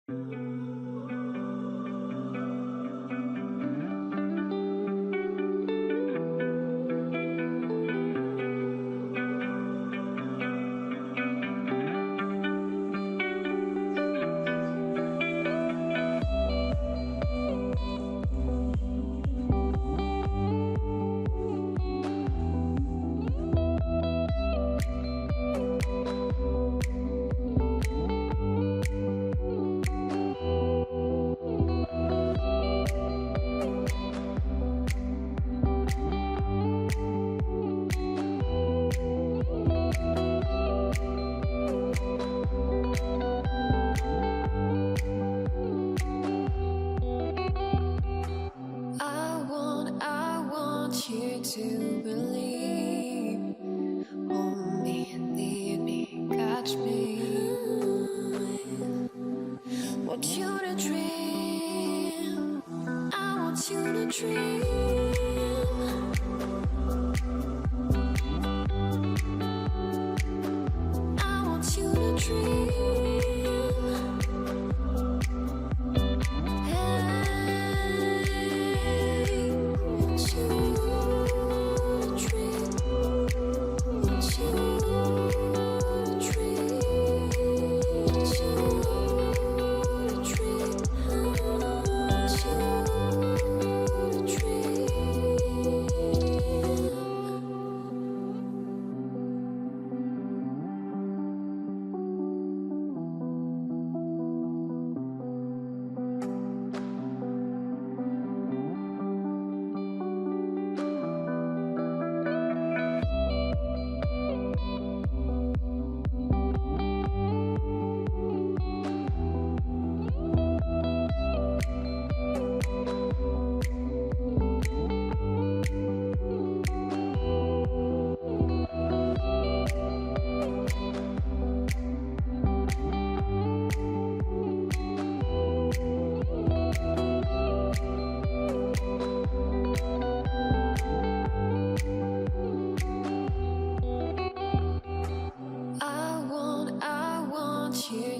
you to believe. Hold me, lead me, catch me. Want you to dream. I want you to dream. I want you to dream.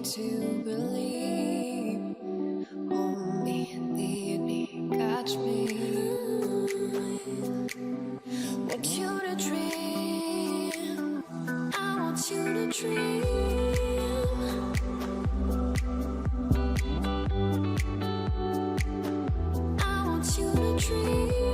To believe, hold me, lead me, catch me. Want you to dream. I want you to dream. I want you to dream.